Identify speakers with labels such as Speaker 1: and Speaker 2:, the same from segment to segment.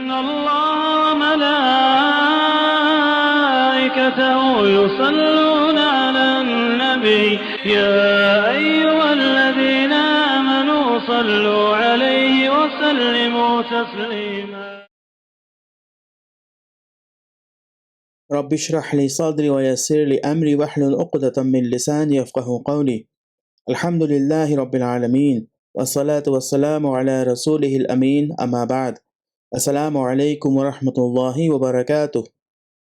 Speaker 1: إن الله وملائكته يصلون على النبي يا أيها الذين آمنوا صلوا عليه وسلموا تسليما
Speaker 2: رب اشرح لي صدري ويسر لي أمري واحلل عقدة من لساني يفقهوا قولي الحمد لله رب العالمين والصلاة والسلام على رسوله الأمين أما بعد السلام علیکم ورحمۃ اللہ وبرکاتہ۔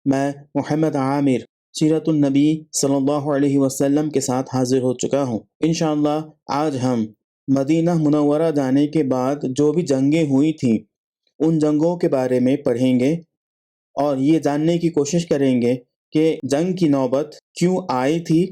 Speaker 2: میں محمد عامر سیرت النبی صلی اللہ علیہ وسلم کے ساتھ حاضر ہو چکا ہوں۔ انشاءاللہ آج ہم مدینہ منورہ جانے کے بعد جو بھی جنگیں ہوئی تھیں ان جنگوں کے بارے میں پڑھیں گے اور یہ جاننے کی کوشش کریں گے کہ جنگ کی نوبت کیوں آئی تھی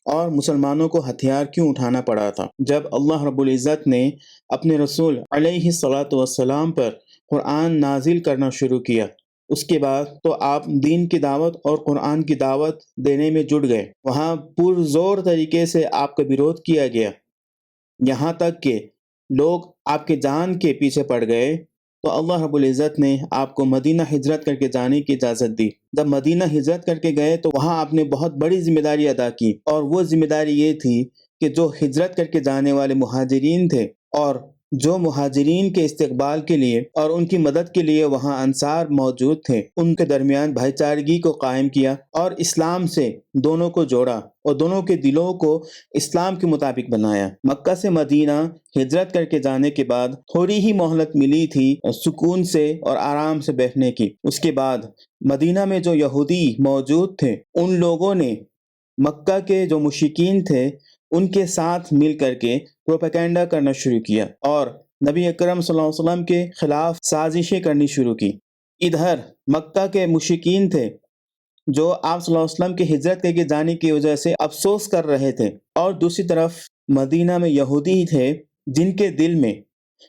Speaker 2: اور مسلمانوں کو ہتھیار کیوں اٹھانا پڑا تھا۔ جب اللہ رب العزت نے اپنے رسول علیہ الصلاۃ والسلام پر قرآن نازل کرنا شروع کیا، اس کے بعد تو آپ دین کی دعوت اور قرآن کی دعوت دینے میں جٹ گئے۔ وہاں پرزور طریقے سے آپ کا وروଧ کیا گیا، یہاں تک کہ لوگ آپ کے جان کے پیچھے پڑ گئے، تو اللہ رب العزت نے آپ کو مدینہ ہجرت کر کے جانے کی اجازت دی۔ جب مدینہ ہجرت کر کے گئے تو وہاں آپ نے بہت بڑی ذمہ داری ادا کی، اور وہ ذمہ داری یہ تھی کہ جو ہجرت کر کے جانے والے مہاجرین تھے اور جو مہاجرین کے استقبال کے لیے اور ان کی مدد کے لیے وہاں انصار موجود تھے، ان کے درمیان بھائی چارگی کو قائم کیا اور اسلام سے دونوں کو جوڑا اور دونوں کے دلوں کو اسلام کے مطابق بنایا۔ مکہ سے مدینہ ہجرت کر کے جانے کے بعد تھوڑی ہی مہلت ملی تھی سکون سے اور آرام سے بیٹھنے کی۔ اس کے بعد مدینہ میں جو یہودی موجود تھے ان لوگوں نے مکہ کے جو مشرکین تھے ان کے ساتھ مل کر کے پروپیگنڈا کرنا شروع کیا اور نبی اکرم صلی اللہ علیہ وسلم کے خلاف سازشیں کرنی شروع کی۔ ادھر مکہ کے مشرکین تھے جو آپ صلی اللہ علیہ وسلم کے ہجرت کر کے جانے کی وجہ سے افسوس کر رہے تھے، اور دوسری طرف مدینہ میں یہودی تھے جن کے دل میں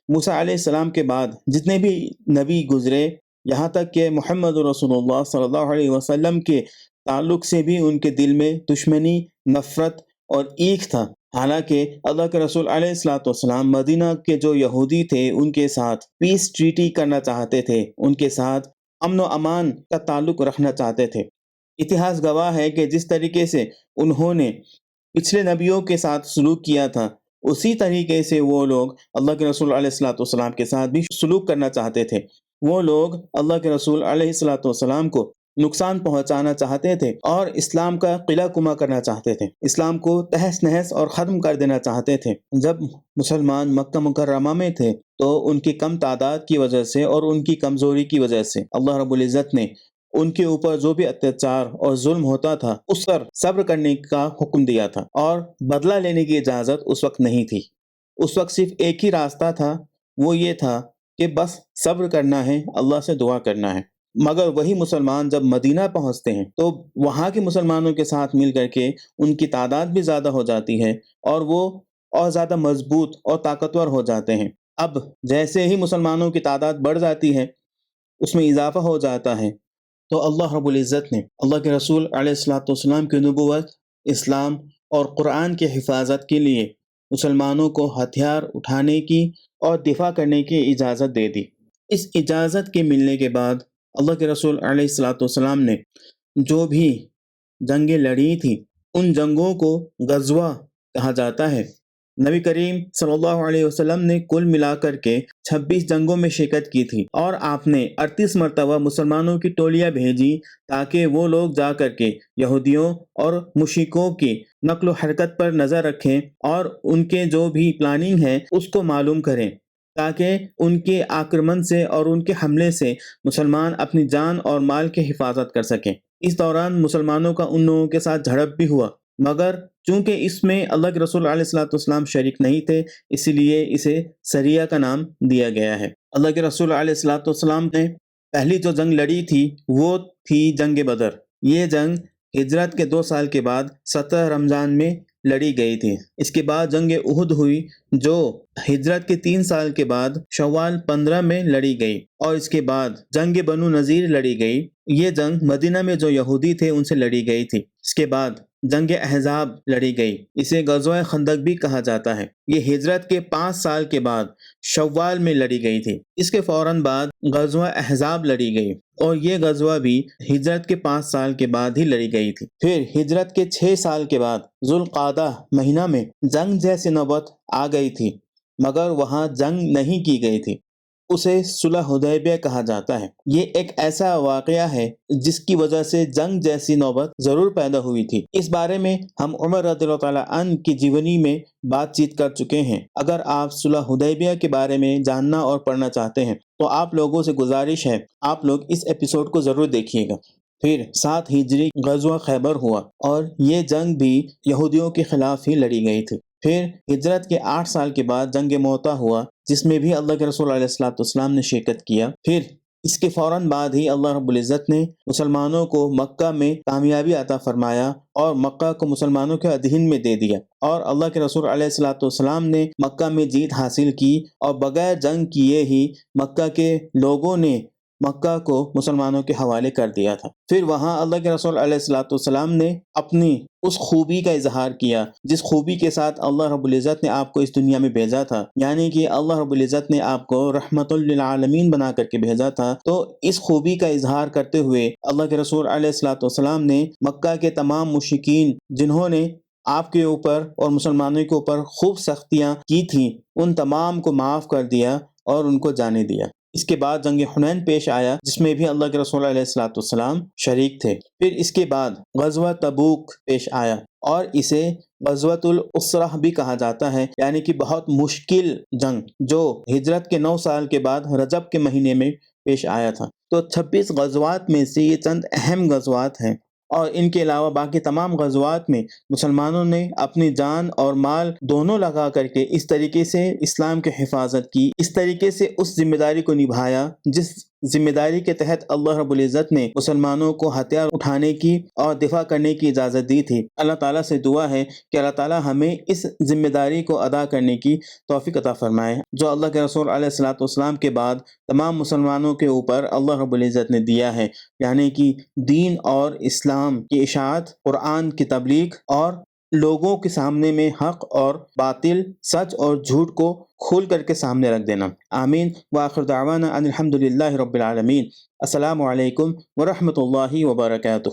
Speaker 2: موسیٰ علیہ السلام کے بعد جتنے بھی نبی گزرے، یہاں تک کہ محمد رسول اللہ صلی اللہ علیہ وسلم کے تعلق سے بھی ان کے دل میں دشمنی، نفرت اور ایکھ تھا۔ حالانکہ اللہ کے رسول علیہ السلام مدینہ کے جو یہودی تھے ان کے ساتھ پیس ٹریٹی کرنا چاہتے تھے، ان کے ساتھ امن و امان کا تعلق رکھنا چاہتے تھے۔ اتہاس گواہ ہے کہ جس طریقے سے انہوں نے پچھلے نبیوں کے ساتھ سلوک کیا تھا، اسی طریقے سے وہ لوگ اللہ کے رسول علیہ السلام کے ساتھ بھی سلوک کرنا چاہتے تھے۔ وہ لوگ اللہ کے رسول علیہ السلام کو نقصان پہنچانا چاہتے تھے اور اسلام کا قلعہ کما کرنا چاہتے تھے، اسلام کو تہس نہس اور ختم کر دینا چاہتے تھے۔ جب مسلمان مکہ مکرمہ میں تھے تو ان کی کم تعداد کی وجہ سے اور ان کی کمزوری کی وجہ سے اللہ رب العزت نے ان کے اوپر جو بھی اتیاچار اور ظلم ہوتا تھا اس پر صبر کرنے کا حکم دیا تھا، اور بدلہ لینے کی اجازت اس وقت نہیں تھی۔ اس وقت صرف ایک ہی راستہ تھا، وہ یہ تھا کہ بس صبر کرنا ہے، اللہ سے دعا کرنا ہے۔ مگر وہی مسلمان جب مدینہ پہنچتے ہیں تو وہاں کے مسلمانوں کے ساتھ مل کر کے ان کی تعداد بھی زیادہ ہو جاتی ہے اور وہ اور زیادہ مضبوط اور طاقتور ہو جاتے ہیں۔ اب جیسے ہی مسلمانوں کی تعداد بڑھ جاتی ہے اس میں اضافہ ہو جاتا ہے، تو اللہ رب العزت نے اللہ کے رسول علیہ السلام کی نبوت، اسلام اور قرآن کی حفاظت کے لیے مسلمانوں کو ہتھیار اٹھانے کی اور دفاع کرنے کی اجازت دے دی۔ اس اجازت کے ملنے کے بعد اللہ کے رسول علیہ السلام نے جو بھی جنگیں لڑی تھیں ان جنگوں کو غزوہ کہا جاتا ہے۔ نبی کریم صلی اللہ علیہ وسلم نے کل ملا کر کے 26 جنگوں میں شرکت کی تھی، اور آپ نے 38 مرتبہ مسلمانوں کی ٹولیاں بھیجی تاکہ وہ لوگ جا کر کے یہودیوں اور مشرکوں کی نقل و حرکت پر نظر رکھیں اور ان کے جو بھی پلاننگ ہے اس کو معلوم کریں، تاکہ ان کے آکرمن سے اور ان کے حملے سے مسلمان اپنی جان اور مال کی حفاظت کر سکیں۔ اس دوران مسلمانوں کا ان لوگوں کے ساتھ جھڑپ بھی ہوا، مگر چونکہ اس میں اللہ کے رسول علیہ السلام شریک نہیں تھے اسی لیے اسے سریہ کا نام دیا گیا ہے۔ اللہ کے رسول علیہ السلام نے پہلی جو جنگ لڑی تھی وہ تھی جنگ بدر۔ یہ جنگ ہجرت کے 2 سال کے بعد 17 رمضان میں لڑی گئی تھی۔ اس کے بعد جنگ احد ہوئی جو ہجرت کے 3 سال کے بعد شوال 15 میں لڑی گئی، اور اس کے بعد جنگ بنو نذیر لڑی گئی۔ یہ جنگ مدینہ میں جو یہودی تھے ان سے لڑی گئی تھی۔ اس کے بعد جنگ احزاب لڑی گئی، اسے غزوہ خندق بھی کہا جاتا ہے۔ یہ ہجرت کے 5 سال کے بعد شوال میں لڑی گئی تھی۔ اس کے فوراً بعد غزوہ احزاب لڑی گئی، اور یہ غزوہ بھی ہجرت کے 5 سال کے بعد ہی لڑی گئی تھی۔ پھر ہجرت کے 6 سال کے بعد ذوالقعدہ مہینہ میں جنگ جیسی نوبت آ گئی تھی، مگر وہاں جنگ نہیں کی گئی تھی۔ اسے صلح حدیبیہ کہا جاتا ہے۔ یہ ایک ایسا واقعہ ہے جس کی وجہ سے جنگ جیسی نوبت ضرور پیدا ہوئی تھی۔ اس بارے میں ہم عمر رضی اللہ تعالیٰ عنہ کی جیونی میں بات چیت کر چکے ہیں۔ اگر آپ صلح حدیبیہ کے بارے میں جاننا اور پڑھنا چاہتے ہیں تو آپ لوگوں سے گزارش ہے آپ لوگ اس ایپیسوڈ کو ضرور دیکھیے گا۔ پھر 7 ہجری غزوہ خیبر ہوا، اور یہ جنگ بھی یہودیوں کے خلاف ہی لڑی گئی تھی۔ پھر ہجرت کے 8 سال کے بعد جنگ موتا ہوا، جس میں بھی اللہ کے رسول علیہ السلام نے شرکت کیا۔ پھر اس کے فوراً بعد ہی اللہ رب العزت نے مسلمانوں کو مکہ میں کامیابی عطا فرمایا، اور مکہ کو مسلمانوں کے ادھین میں دے دیا، اور اللہ کے رسول علیہ السلام نے مکہ میں جیت حاصل کی، اور بغیر جنگ کیے ہی مکہ کے لوگوں نے مکہ کو مسلمانوں کے حوالے کر دیا تھا۔ پھر وہاں اللہ کے رسول علیہ السلام نے اپنی اس خوبی کا اظہار کیا جس خوبی کے ساتھ اللہ رب العزت نے آپ کو اس دنیا میں بھیجا تھا، یعنی کہ اللہ رب العزت نے آپ کو رحمت للعالمین بنا کر کے بھیجا تھا۔ تو اس خوبی کا اظہار کرتے ہوئے اللہ کے رسول علیہ السلام نے مکہ کے تمام مشرکین جنہوں نے آپ کے اوپر اور مسلمانوں کے اوپر خوب سختیاں کی تھیں، ان تمام کو معاف کر دیا اور ان کو جانے دیا۔ اس کے بعد جنگ حنین پیش آیا، جس میں بھی اللہ کے رسول علیہ السلام شریک تھے۔ پھر اس کے بعد غزوہ تبوک پیش آیا، اور اسے غزوۃ الاسرہ بھی کہا جاتا ہے، یعنی کہ بہت مشکل جنگ جو ہجرت کے 9 سال کے بعد رجب کے مہینے میں پیش آیا تھا۔ تو 26 غزوات میں سے یہ چند اہم غزوات ہیں، اور ان کے علاوہ باقی تمام غزوات میں مسلمانوں نے اپنی جان اور مال دونوں لگا کر کے اس طریقے سے اسلام کی حفاظت کی، اس طریقے سے اس ذمہ داری کو نبھایا جس ذمہ داری کے تحت اللہ رب العزت نے مسلمانوں کو ہتھیار اٹھانے کی اور دفاع کرنے کی اجازت دی تھی۔ اللہ تعالیٰ سے دعا ہے کہ اللہ تعالیٰ ہمیں اس ذمہ داری کو ادا کرنے کی توفیق عطا فرمائے جو اللہ کے رسول علیہ السلام کے بعد تمام مسلمانوں کے اوپر اللہ رب العزت نے دیا ہے، یعنی کہ دین اور اسلام کی اشاعت، قرآن کی تبلیغ، اور لوگوں کے سامنے میں حق اور باطل، سچ اور جھوٹ کو کھول کر کے سامنے رکھ دینا۔ آمین۔ وآخر دعوانا ان الحمد للہ رب العالمین۔ السلام علیکم ورحمۃ اللہ وبرکاتہ۔